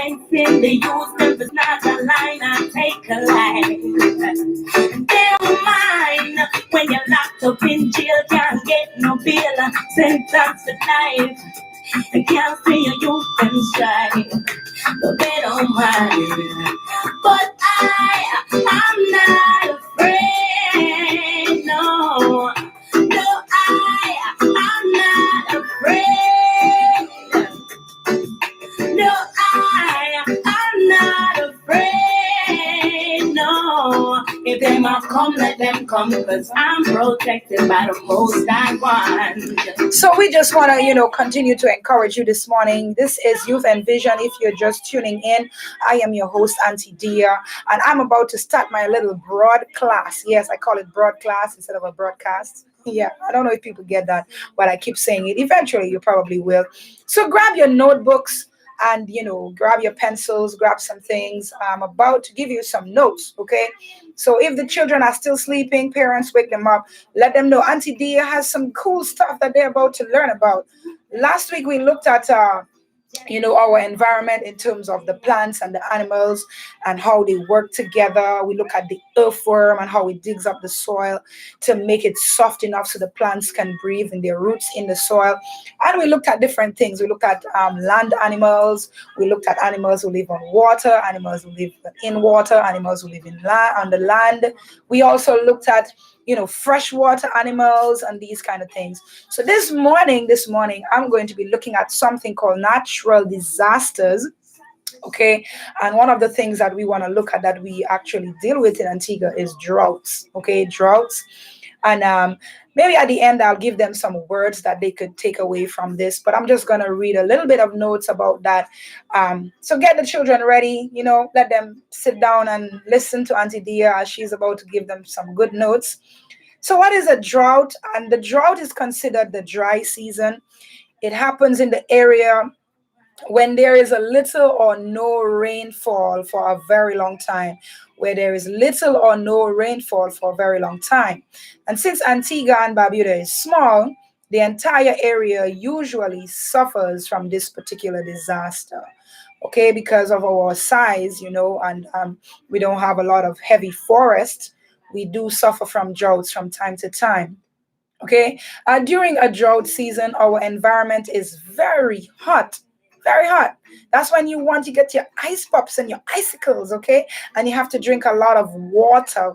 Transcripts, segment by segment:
points in the use, if it's not a line, I take a line. And they don't mind when you're locked up in jail, can't get no bail, sentence to life. They can't see you can shine, no, they don't mind. But I'm not afraid, no. No, I'm not afraid. No, I'm not afraid, no. If they must come, let them come, because I'm protected by the most I want. So we just want to, continue to encourage you this morning. This is Youth Envision. If you're just tuning in, I am your host, Auntie Dia, and I'm about to start my little broad class. Yes, I call it broad class instead of a broadcast. Yeah, I don't know if people get that, but I keep saying it. Eventually, you probably will. So grab your notebooks and, grab your pencils, grab some things. I'm about to give you some notes, okay? So if the children are still sleeping, parents wake them up, let them know Auntie Dia has some cool stuff that they're about to learn about. Last week, we looked at our environment in terms of the plants and the animals and how they work together. We look at the earthworm and how it digs up the soil to make it soft enough so the plants can breathe in their roots in the soil. And we looked at different things. We looked at land animals. We looked at animals who live on water, animals who live in water, animals who live on the land. We also looked at freshwater animals and these kind of things. So this morning, I'm going to be looking at something called natural disasters. Okay. And one of the things that we want to look at that we actually deal with in Antigua is droughts. Okay. Droughts. And maybe at the end, I'll give them some words that they could take away from this. But I'm just going to read a little bit of notes about that. So get the children ready, let them sit down and listen to Auntie Dia as she's about to give them some good notes. So what is a drought? And the drought is considered the dry season. It happens in the area when there is a little or no rainfall for a very long time, where there is little or no rainfall for a very long time. And since Antigua and Barbuda is small, the entire area usually suffers from this particular disaster. Okay, because of our size, and we don't have a lot of heavy forest, we do suffer from droughts from time to time. Okay, during a drought season, our environment is very hot. Very hot. That's when you want to get your ice pops and your icicles, okay? And you have to drink a lot of water,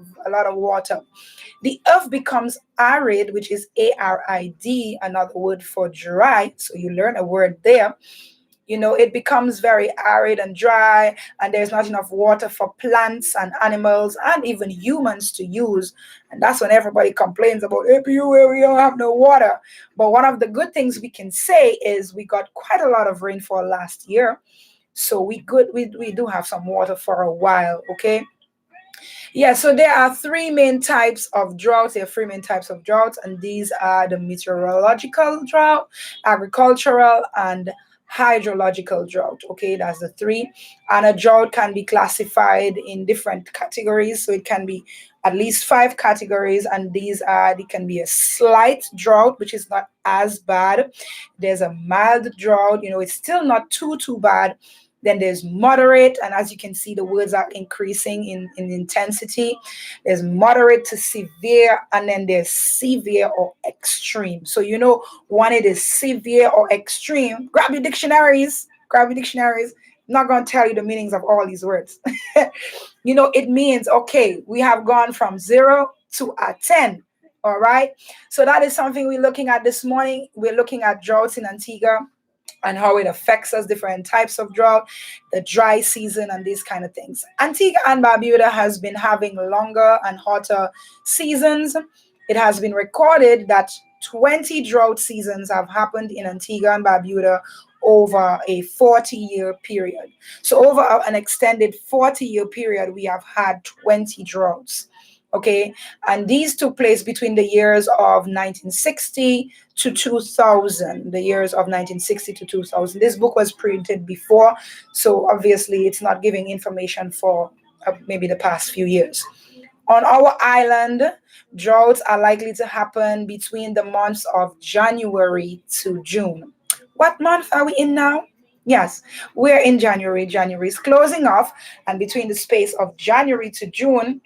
The earth becomes arid, which is ARID, another word for dry. So you learn a word there. It becomes very arid and dry, and there's not enough water for plants and animals and even humans to use. And that's when everybody complains about APU where we don't have no water. But one of the good things we can say is we got quite a lot of rainfall last year. So we do have some water for a while, okay? Yeah, so there are three main types of droughts. And these are the meteorological drought, agricultural, and hydrological drought. Okay, that's the three. And a drought can be classified in different categories. So it can be at least 5 categories, and they can be a slight drought, which is not as bad. There's a mild drought, it's still not too bad. Then there's moderate, and as you can see, the words are increasing in intensity. There's moderate to severe, and then there's severe or extreme. So when it is severe or extreme, grab your dictionaries. I'm not going to tell you the meanings of all these words. It means, okay, we have gone from 0 to a 10. All right. So that is something we're looking at this morning. We're looking at droughts in Antigua and how it affects us, different types of drought, the dry season, and these kind of things. Antigua and Barbuda has been having longer and hotter seasons. It has been recorded that 20 drought seasons have happened in Antigua and Barbuda over a 40-year period. So over an extended 40-year period, we have had 20 droughts. Okay, and these took place between the years of 1960 to 2000. This book was printed before, so obviously it's not giving information for maybe the past few years. On our island, droughts are likely to happen between the months of January to June. What month are we in now? Yes, we're in January. January is closing off, and between the space of January to June,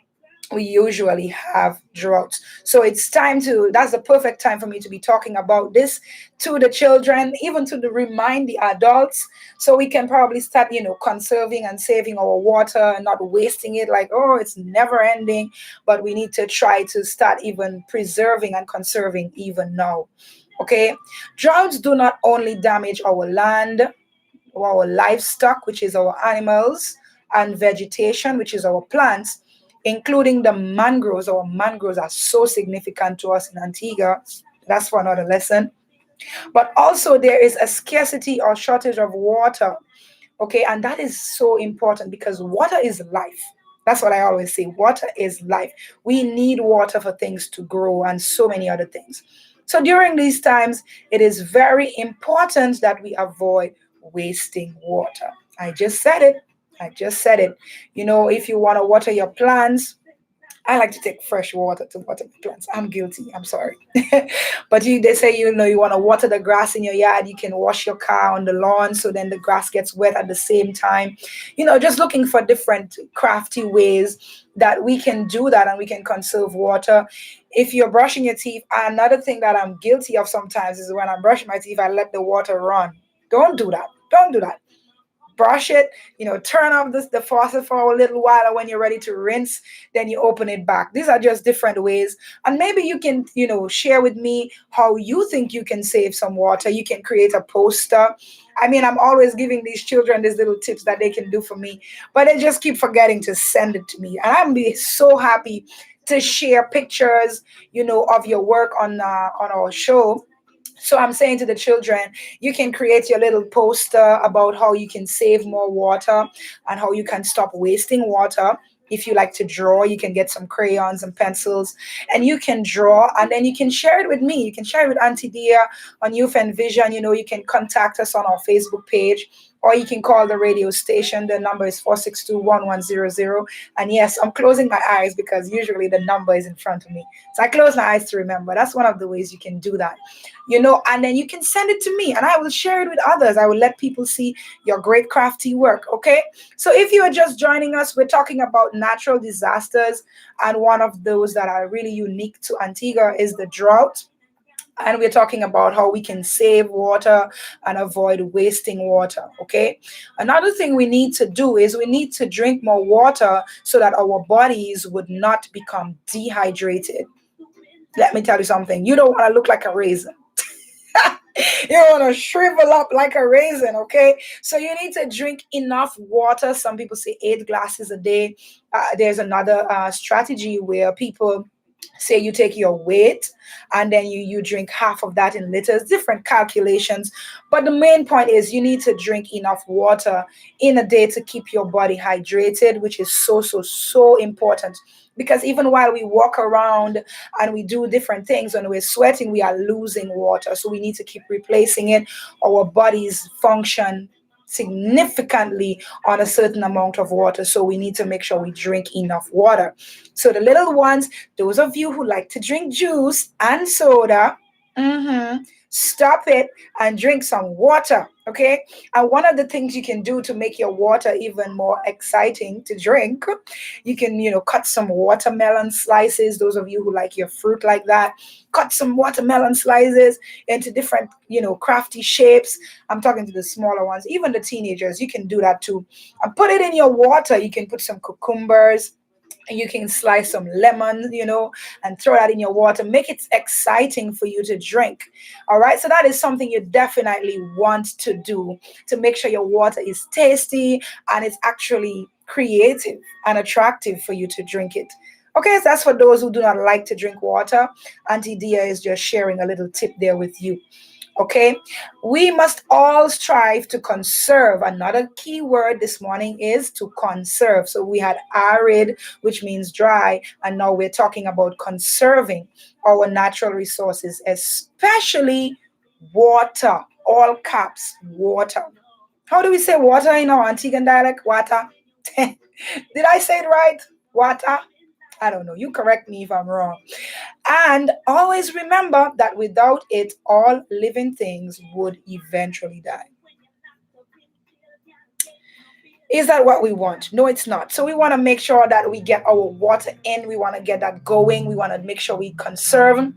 we usually have droughts. So it's time to, that's the perfect time for me to be talking about this to the children, even to the remind the adults, so we can probably start, conserving and saving our water and not wasting it like, oh, it's never ending. But we need to try to start even preserving and conserving even now. Okay. Droughts do not only damage our land, our livestock, which is our animals, and vegetation, which is our plants, including the mangroves. Our mangroves are so significant to us in Antigua. That's for another lesson. But also, there is a scarcity or shortage of water. Okay, and that is so important because water is life. That's what I always say. Water is life. We need water for things to grow and so many other things. So during these times, it is very important that we avoid wasting water. I just said it. I just said it. If you want to water your plants, I like to take fresh water to water my plants. I'm guilty. I'm sorry. But they say, you want to water the grass in your yard. You can wash your car on the lawn so then the grass gets wet at the same time. Just looking for different crafty ways that we can do that and we can conserve water. If you're brushing your teeth, another thing that I'm guilty of sometimes is when I'm brushing my teeth, I let the water run. Don't do that. Don't do that. Brush it, turn off the faucet for a little while, and when you're ready to rinse, then you open it back. These are just different ways. And maybe you can, share with me how you think you can save some water. You can create a poster. I mean, I'm always giving these children these little tips that they can do for me, but they just keep forgetting to send it to me. And I'm be so happy to share pictures, of your work on our show. So I'm saying to the children, you can create your little poster about how you can save more water and how you can stop wasting water. If you like to draw, you can get some crayons and pencils and you can draw and then you can share it with me. You can share it with Auntie Dia on Youth and Vision. You can contact us on our Facebook page or you can call the radio station. The number is 462-1100. And yes, I'm closing my eyes because usually the number is in front of me. So I close my eyes to remember. That's one of the ways you can do that. And then you can send it to me and I will share it with others. I will let people see your great crafty work. Okay. So if you are just joining us, we're talking about natural disasters. And one of those that are really unique to Antigua is the drought. And we're talking about how we can save water and avoid wasting water. Okay. Another thing we need to do is we need to drink more water so that our bodies would not become dehydrated. Let me tell you something. You don't want to look like a raisin. You want to shrivel up like a raisin, okay? So you need to drink enough water. Some people say 8 glasses a day. There's another strategy where people say you take your weight and then you drink half of that in liters, different calculations. But the main point is you need to drink enough water in a day to keep your body hydrated, which is so, so, so important. Because even while we walk around and we do different things, when we're sweating, we are losing water. So we need to keep replacing it. Our bodies function significantly on a certain amount of water. So we need to make sure we drink enough water. So the little ones, those of you who like to drink juice and soda, stop it and drink some water. Okay. And one of the things you can do to make your water even more exciting to drink, you can, cut some watermelon slices. Those of you who like your fruit like that, cut some watermelon slices into different, crafty shapes. I'm talking to the smaller ones, even the teenagers. You can do that too. And put it in your water. You can put some cucumbers. You can slice some lemon, and throw that in your water. Make it exciting for you to drink. All right. So that is something you definitely want to do to make sure your water is tasty and it's actually creative and attractive for you to drink it. Okay. So that's for those who do not like to drink water. Auntie Dia is just sharing a little tip there with you. Okay, we must all strive to conserve. Another key word this morning is to conserve. So we had arid, which means dry, and now we're talking about conserving our natural resources, especially water. All caps, water. How do we say water in our Antiguan dialect? Water. Did I say it right? Water. I don't know. You correct me if I'm wrong. And always remember that without it, all living things would eventually die. Is that what we want? No, it's not. So we want to make sure that we get our water in. We want to get that going. We want to make sure we conserve.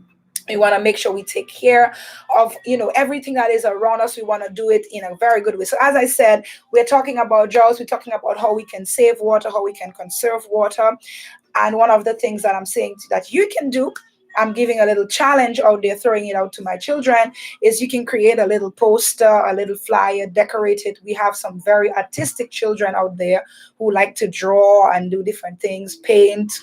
We want to make sure we take care of everything that is around us. We want to do it in a very good way. So as I said, we're talking about droughts. We're talking about how we can save water, how we can conserve water. And one of the things that I'm saying that you can do, I'm giving a little challenge out there, throwing it out to my children, is you can create a little poster, a little flyer, decorate it. We have some very artistic children out there who like to draw and do different things, paint,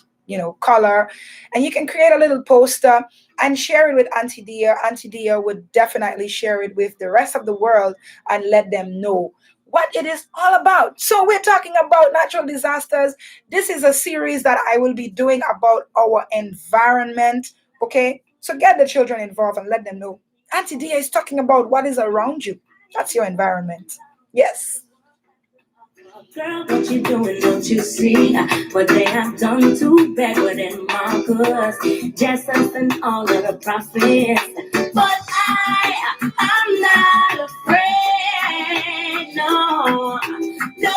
color. And you can create a little poster and share it with Auntie Dia. Auntie Dia would definitely share it with the rest of the world and let them know what it is all about. So we're talking about natural disasters. This is a series that I will be doing about our environment. Okay, so get the children involved and let them know. Auntie Dia is talking about what is around you. That's your environment. Yes. Girl, what you doing? Don't you see what they have done to backward and Marcus, Jesus, and all of the prophets? But I'm not afraid. No, no,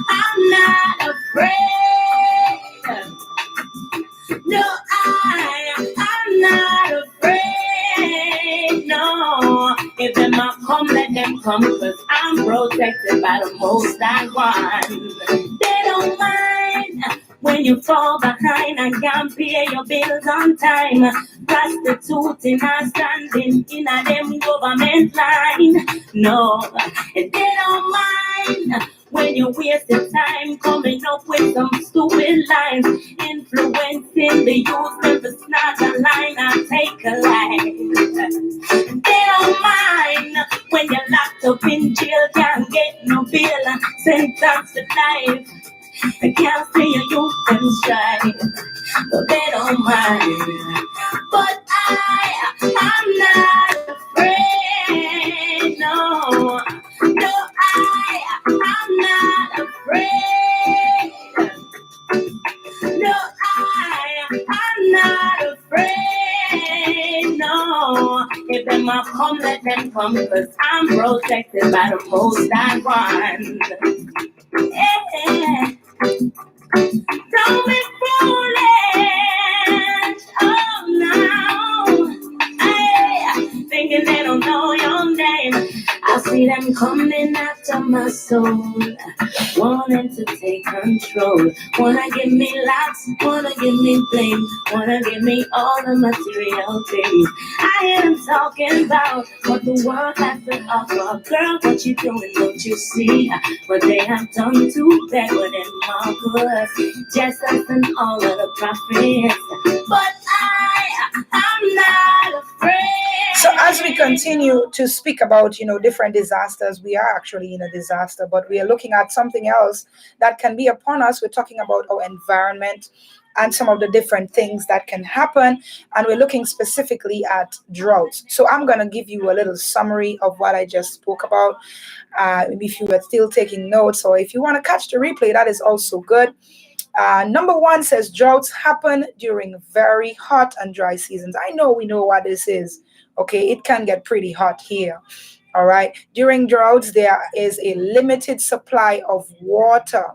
I'm not afraid. No, I'm not afraid. No, if them a come, let them come, cause I'm protected by the Most High One. They don't mind when you fall behind and can't pay your bills on time. Prostituting and standing in a them government line. No, they don't mind when you waste your time coming up with some stupid lines, influencing the youth with a snatch a line and take a line. They don't mind when you're locked up in jail, can't get no bail, sentence to life. I can't see your youth them shine, but they don't mind. But I'm not afraid, no, no, I'm not afraid. No, I'm not afraid. No, if them a come, let them come, cause I'm protected by the Most High One. Yeah. Don't be foolish. Oh no. Hey, thinking they don't know your name. I see them coming after my soul, wanting to take control. Wanna give me lots, wanna give me blame, wanna give me all the material things. I hear them talking about what the world has to offer. Girl, what you doing? Don't you see what they have done to backward and Marcus, Jesus, and all of the prophets? But I'm not afraid. So as we continue to speak about, different disasters, we are actually in a disaster, but we are looking at something else that can be upon us. We're talking about our environment and some of the different things that can happen, and we're looking specifically at droughts. So I'm going to give you a little summary of what I just spoke about. If you were still taking notes, or if you want to catch the replay, that is also good. Number one says droughts happen during very hot and dry seasons. I know we know what this is. Okay, it can get pretty hot here. All right. During droughts, there is a limited supply of water,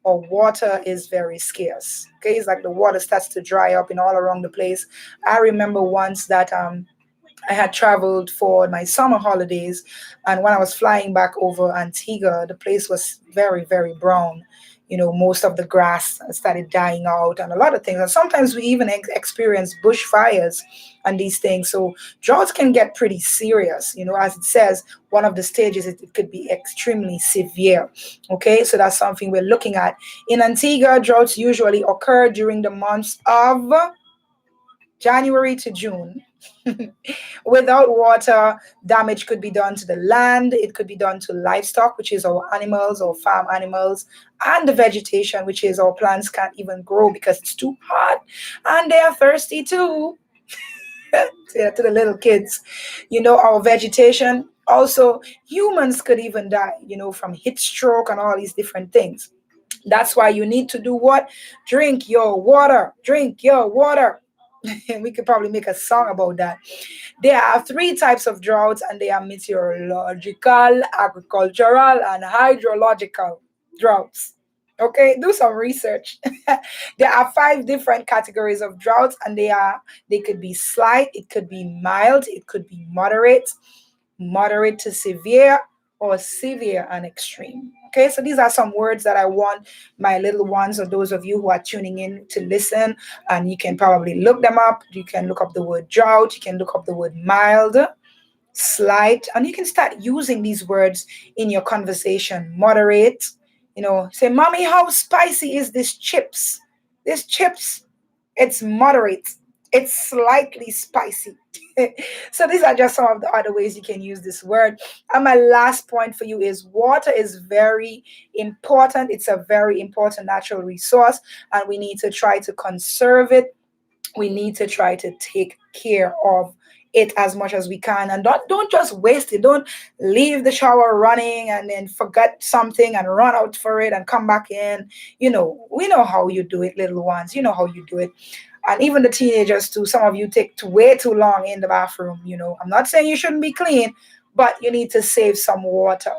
or water is very scarce. Okay, it's like the water starts to dry up in all around the place. I remember once that I had traveled for my summer holidays, and when I was flying back over Antigua, the place was very, very brown. Most of the grass started dying out and a lot of things. And sometimes we even experience bushfires and these things. So droughts can get pretty serious. As it says, one of the stages, it could be extremely severe. Okay, so that's something we're looking at. In Antigua, droughts usually occur during the months of January to June. Without water, damage could be done to the land. It could be done to livestock, which is our animals or farm animals, and the vegetation, which is our plants can't even grow because it's too hot, and they are thirsty too. To the little kids, our vegetation. Also, humans could even die, from heat stroke and all these different things. That's why you need to do what? Drink your water. Drink your water. We could probably make a song about that. There are three types of droughts, and they are meteorological, agricultural, and hydrological. droughts. Okay, do some research. There are 5 different categories of droughts, and they could be slight, it could be mild, it could be moderate, moderate to severe, or severe and extreme. Okay, so these are some words that I want my little ones or those of you who are tuning in to listen, and you can probably look them up. You can look up the word drought, you can look up the word mild, slight, and you can start using these words in your conversation. Moderate, say, Mommy, how spicy is this chips? This chips, it's moderate, it's slightly spicy. So these are just some of the other ways you can use this word. And my last point for you is water is very important. It's a very important natural resource, and we need to try to conserve it. We need to try to take care of it as much as we can, and don't just waste it. Don't leave the shower running and then forget something and run out for it and come back in. We know how you do it, little ones. You know how you do it. And even the teenagers too. Some of you take way too long in the bathroom. I'm not saying you shouldn't be clean, but you need to save some water.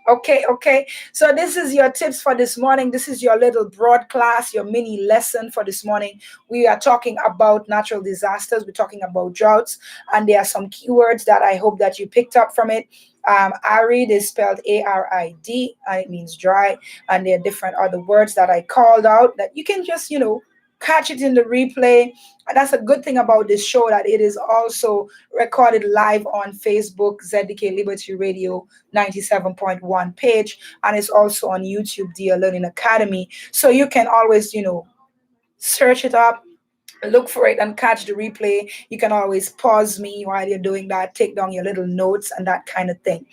Okay. So this is your tips for this morning. This is your little broad class, your mini lesson for this morning. We are talking about natural disasters. We're talking about droughts, and there are some keywords that I hope that you picked up from it. Arid is spelled ARID, and it means dry. And there are different other words that I called out that you can just, catch it in the replay. And that's a good thing about this show, that it is also recorded live on Facebook, ZDK Liberty Radio 97.1 page, and it's also on YouTube, Dear Learning Academy. So you can always, search it up, look for it, and catch the replay. You can always pause me while you're doing that, take down your little notes and that kind of thing.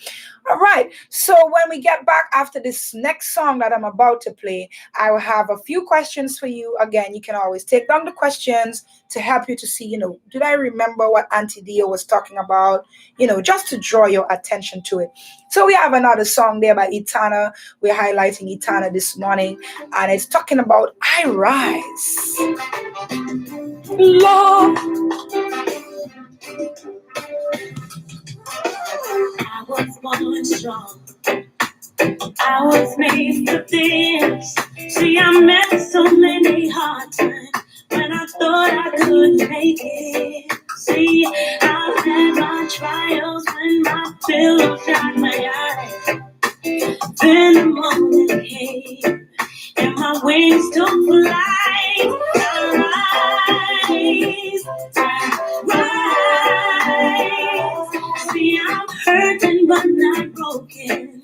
All right, so when we get back after this next song that I'm about to play, I will have a few questions for you. Again, you can always take down the questions to help you to see, did I remember what Auntie Dio was talking about, just to draw your attention to it. So we have another song there by Etana. We're highlighting Etana this morning, and it's talking about I Rise. Lord, I was born strong. I was made for this. See, I met so many hard times when I thought I couldn't make it. See, I've had my trials when my pillow shot my eyes. Then the morning came and my wings took flight. I rise. See, I'm hurting but not broken.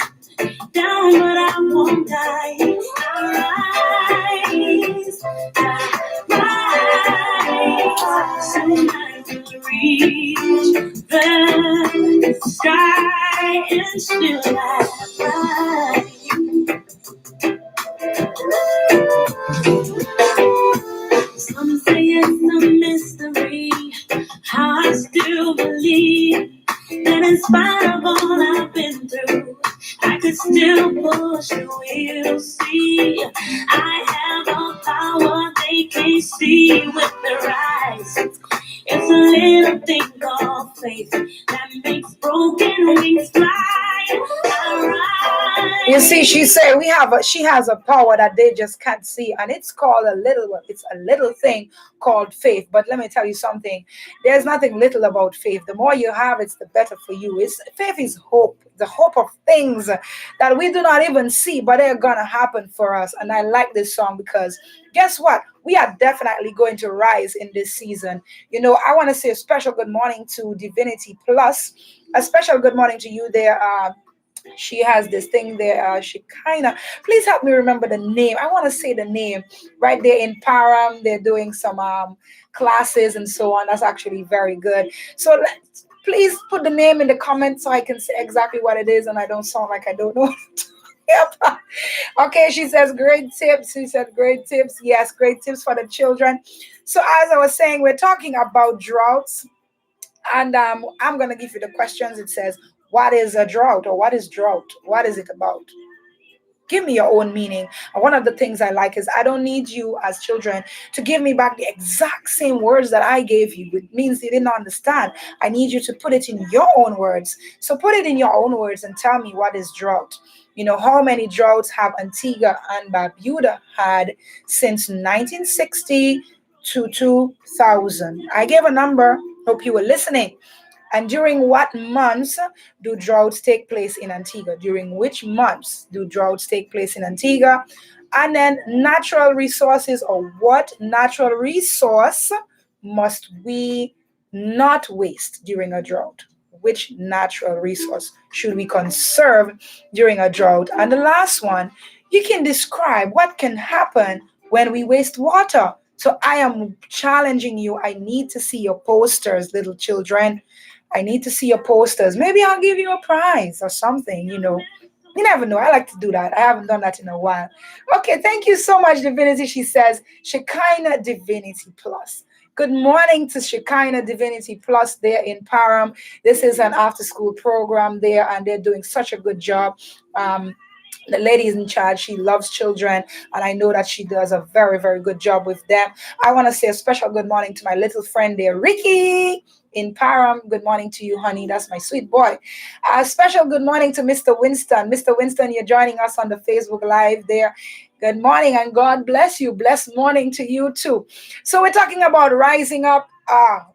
Down, but I won't die. I rise. Soon I will reach the sky, and still I rise. Some say it's a mystery. I still believe that in spite of all I've been through, I could still push through. You'll see, I have a power they can't see with their eyes. It's a little thing called faith that makes broken wings fly. You see, she said she has a power that they just can't see, and it's called it's a little thing called faith. But let me tell you something, there's nothing little about faith. The more you have, it's the better for you. Faith is hope, the hope of things that we do not even see, but they're gonna happen for us. And I like this song because guess what? We are definitely going to rise in this season. I want to say a special good morning to Divinity Plus. A special good morning to you there. She has this thing there. Please help me remember the name. I want to say the name right there in Param. They're doing some classes and so on. That's actually very good. So please put the name in the comments so I can say exactly what it is and I don't sound like I don't know. Yep. Okay, she says great tips. She said great tips. Yes, great tips for the children. So as I was saying, we're talking about droughts. And I'm going to give you the questions. It says, what is a drought, or what is drought? What is it about? Give me your own meaning. And one of the things I like is I don't need you as children to give me back the exact same words that I gave you. It means you didn't understand. I need you to put it in your own words. So put it in your own words and tell me what is drought. You know, how many droughts have Antigua and Barbuda had since 1960 to 2000? I gave a number. Hope you were listening. And during what months do droughts take place in Antigua? During which months do droughts take place in Antigua? And then natural resources, or what natural resource must we not waste during a drought? Which natural resource should we conserve during a drought? And the last one, you can describe what can happen when we waste water. So I am challenging you. I need to see your posters, little children. I need to see your posters. Maybe I'll give you a prize or something, you know. You never know. I like to do that. I haven't done that in a while. Okay, thank you so much, Divinity. She says, Shekinah Divinity Plus. Good morning to Shekinah Divinity Plus there in Parham. This is an after-school program there, and they're doing such a good job. The lady is in charge. She loves children, and I know that she does a very, very good job with them. I want to say a special good morning to my little friend there, Ricky in Parham. Good morning to you, honey. That's my sweet boy. A special good morning to Mr. Winston. Mr. Winston, you're joining us on the Facebook Live there. Good morning, and God bless you. Blessed morning to you too. So we're talking about rising up,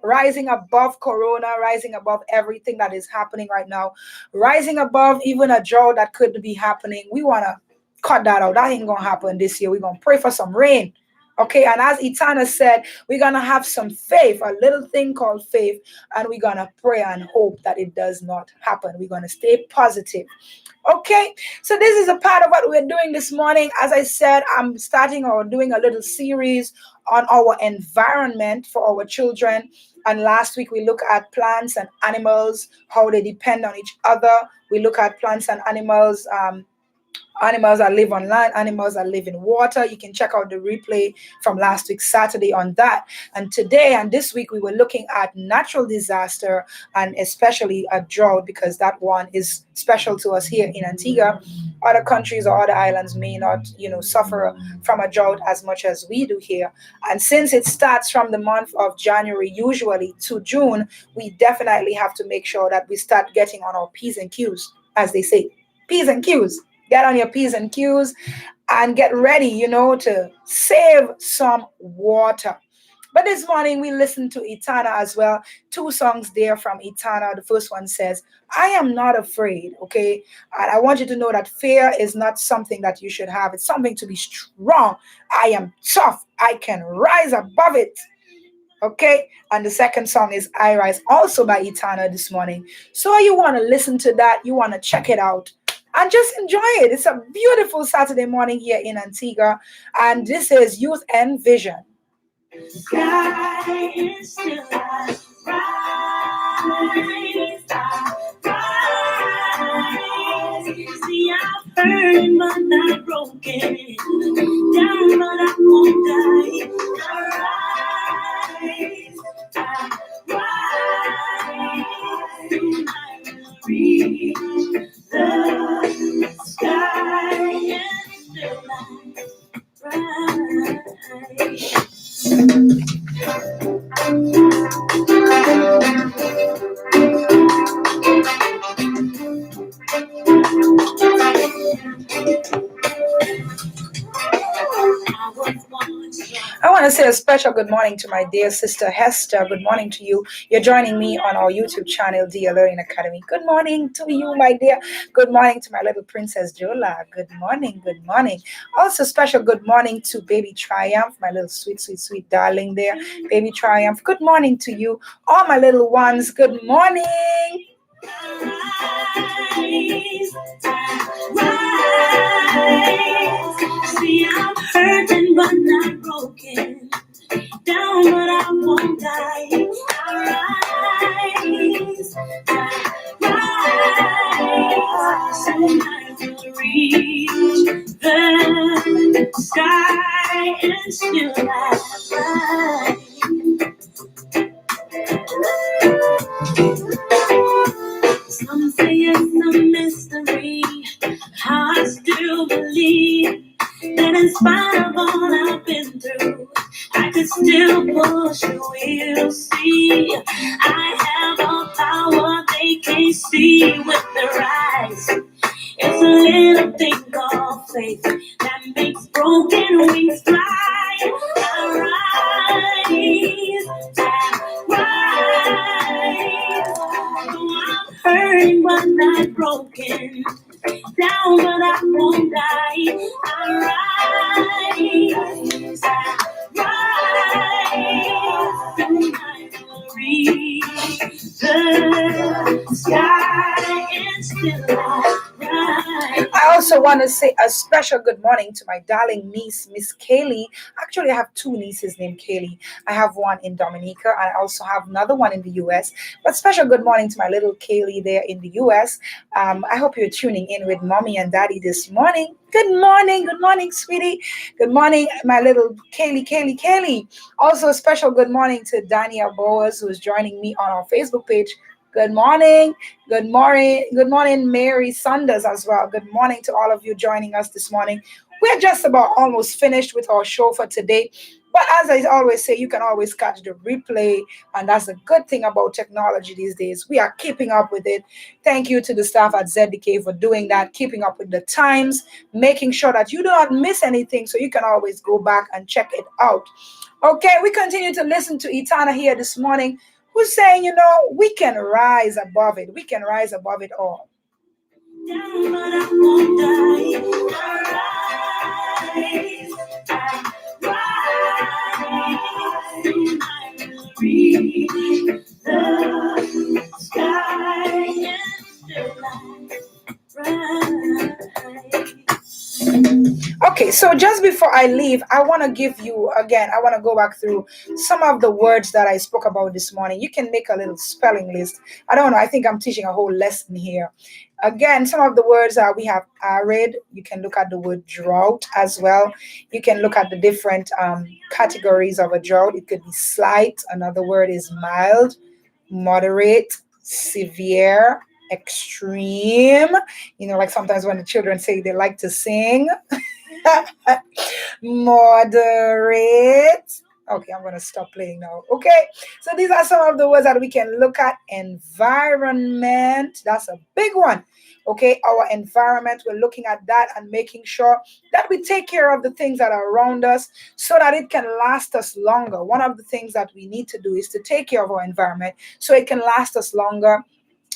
rising above Corona, rising above everything that is happening right now, rising above even a drought that could be happening. We want to cut that out. That ain't going to happen this year. We're going to pray for some rain. Okay, and as Itana said, we're going to have some faith, a little thing called faith, and we're going to pray and hope that it does not happen. We're going to stay positive. Okay, so this is a part of what we're doing this morning. As I said, I'm starting or doing a little series on our environment for our children. And last week we looked at plants and animals, how they depend on each other. We look at plants and animals, animals that live on land, animals that live in water. You can check out the replay from last week, Saturday, on that. And today and this week, we were looking at natural disaster and especially a drought, because that one is special to us here in Antigua. Other countries or other islands may not, suffer from a drought as much as we do here. And since it starts from the month of January, usually to June, we definitely have to make sure that we start getting on our P's and Q's, as they say. P's and Q's. Get on your P's and Q's and get ready, to save some water. But this morning we listened to Itana as well. 2 songs there from Itana. The first one says, I am not afraid, okay? And I want you to know that fear is not something that you should have. It's something to be strong. I am tough. I can rise above it. Okay, and the second song is I Rise, also by Itana this morning. So you want to listen to that, you want to check it out, and just enjoy it. It's a beautiful Saturday morning here in Antigua, and this is Youth Envision. Sky is still rise, rise. See, I've heard but not broken, down but I won't die. I rise, I will reach the sky and still rise. I want to say a special good morning to my dear sister Hester. Good morning to you. You're joining me on our YouTube channel, Dear Learning Academy. Good morning to you, my dear. Good morning to my little princess Jola. Good morning. Good morning. Also, special good morning to baby Triumph, my little sweet, sweet, sweet darling there. Baby Triumph. Good morning to you. All my little ones. Good morning. See, I'm hurting but not broken, down but I won't die. I rise, soon I will reach the sky and still I rise. Some say it's a mystery, how I still believe that in spite of all I've been through, I could still push the wheel. See, I have a power they can't see with their eyes. It's a little thing called faith that makes broken wings fly. I rise, though I'm hurting but not broken, down but I won't die. I rise, and I will reach the sky and still rise. I also want to say a special good morning to my darling niece, Miss Kaylee. Actually, I have two nieces named Kaylee. I have one in Dominica, and I also have another one in the US. But special good morning to my little Kaylee there in the US. I hope you're tuning in with mommy and daddy this morning. Good morning, sweetie. Good morning, my little Kaylee. Also, a special good morning to Danielle Boas, who is joining me on our Facebook page. Good morning. Good morning, Mary Sanders as well. Good morning to all of you joining us this morning. We're just about almost finished with our show for today. But as I always say, you can always catch the replay. And that's a good thing about technology these days. We are keeping up with it. Thank you to the staff at ZDK for doing that, keeping up with the times, making sure that you do not miss anything. So you can always go back and check it out. Okay, we continue to listen to Etana here this morning, who's saying, we can rise above it. We can rise above it all. Down, but I won't die. I rise, and I will reach the sky and still rise. Okay, so just before I leave, I want to go back through some of the words that I spoke about this morning. You can make a little spelling list. I don't know, I think I'm teaching a whole lesson here. Again, some of the words are we have arid. You can look at the word drought as well. You can look at the different categories of a drought. It could be slight. Another word is mild, moderate, severe, extreme. Like sometimes when the children say they like to sing. Moderate. Okay, I'm going to stop playing now. Okay, so these are some of the words that we can look at. Environment, that's a big one. Okay, our environment, we're looking at that and making sure that we take care of the things that are around us so that it can last us longer. One of the things that we need to do is to take care of our environment so it can last us longer.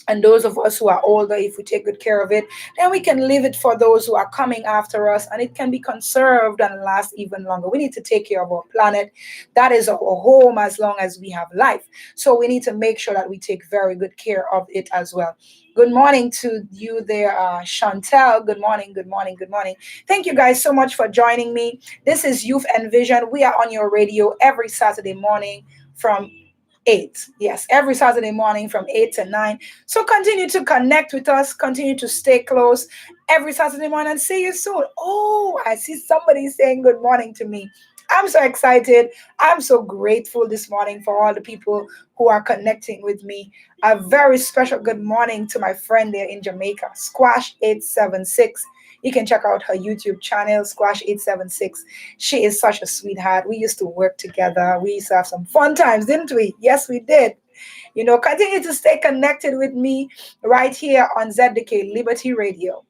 And those of us who are older, if we take good care of it, then we can leave it for those who are coming after us, and it can be conserved and last even longer. We need to take care of our planet. That is our home as long as we have life. So we need to make sure that we take very good care of it as well. Good morning to you there, Chantel. Good morning. Thank you guys so much for joining me. This is Youth Envision. We are on your radio every Saturday morning from 8. Yes, every Saturday morning from 8 to 9. So continue to connect with us. Continue to stay close every Saturday morning and see you soon. Oh, I see somebody saying good morning to me. I'm so excited. I'm so grateful this morning for all the people who are connecting with me. A very special good morning to my friend there in Jamaica, Squash 876. You can check out her YouTube channel, Squash 876. She is such a sweetheart. We used to work together. We used to have some fun times, didn't we? Yes, we did. Continue to stay connected with me right here on ZDK Liberty Radio.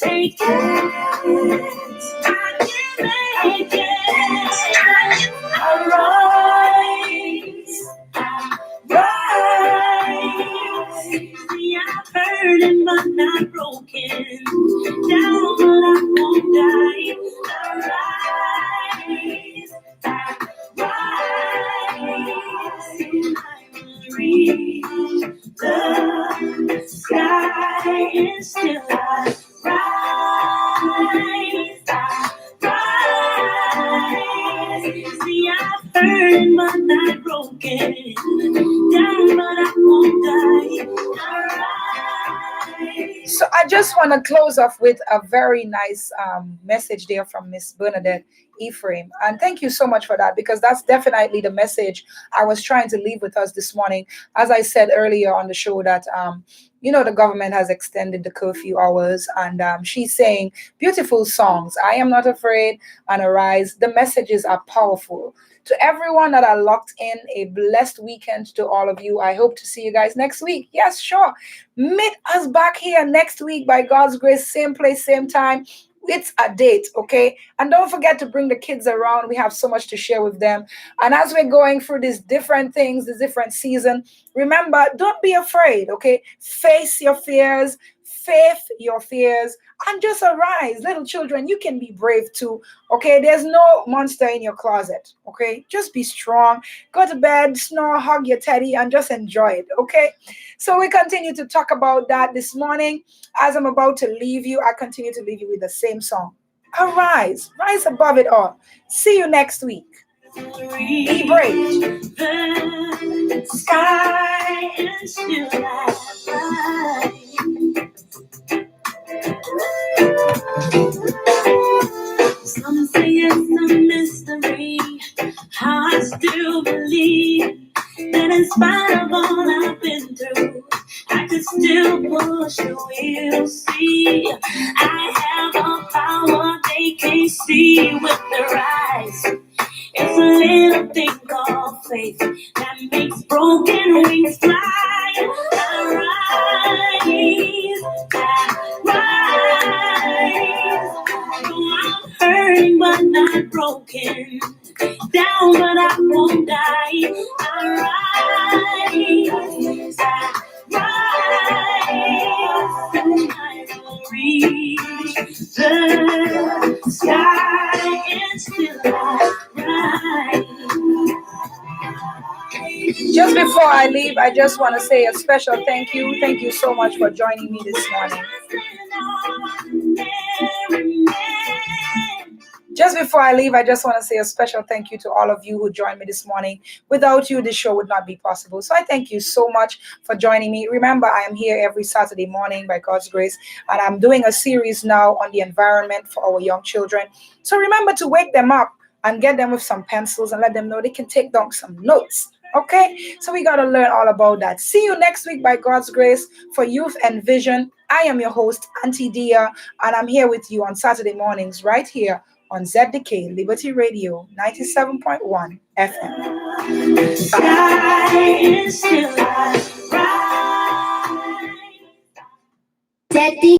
Take it, I can make it. I rise. See, I've hurting but not broken. Down but I won't die. I rise. And I will reach the sky and still I rise. See, I've hurt but not broken. Down but I won't die. So I just want to close off with a very nice message there from Miss Bernadette Ephraim. And thank you so much for that, because that's definitely the message I was trying to leave with us this morning. As I said earlier on the show, that the government has extended the curfew hours, and she's saying beautiful songs. I am not afraid and arise. The messages are powerful. To everyone that are locked in, a blessed weekend to all of you. I hope to see you guys next week. Yes, sure. Meet us back here next week by God's grace, same place, same time. It's a date, okay? And don't forget to bring the kids around. We have so much to share with them. And as we're going through these different things, this different season, remember, don't be afraid, okay? Face your fears, faith your fears, and just arise. Little children, you can be brave too, okay? There's no monster in your closet, okay? Just be strong. Go to bed, snore, hug your teddy, and just enjoy it, okay? So we continue to talk about that this morning. As I'm about to leave you, I continue to leave you with the same song. Arise, rise above it all. See you next week. Be brave. The sky is still bright. Some say it's a mystery. I still believe that in spite of all I've been through, I could still push the wheel. See, I have a power they can't see with their eyes. It's a little thing called faith that makes broken wings fly. I rise, though I'm hurting but not broken, down but I won't die. I rise, and I will reach the sky and still I rise. Just before I leave, I just want to say a special thank you. Thank you so much for joining me this morning. Just before I leave, I just want to say a special thank you to all of you who joined me this morning. Without you, this show would not be possible. So I thank you so much for joining me. Remember, I am here every Saturday morning by God's grace, and I'm doing a series now on the environment for our young children. So remember to wake them up and get them with some pencils and let them know they can take down some notes. Okay, so we got to learn all about that. See you next week by God's grace for Youth Envision. I am your host, Auntie Dia, and I'm here with you on Saturday mornings right here on ZDK Liberty Radio 97.1 FM. Sky is still bright.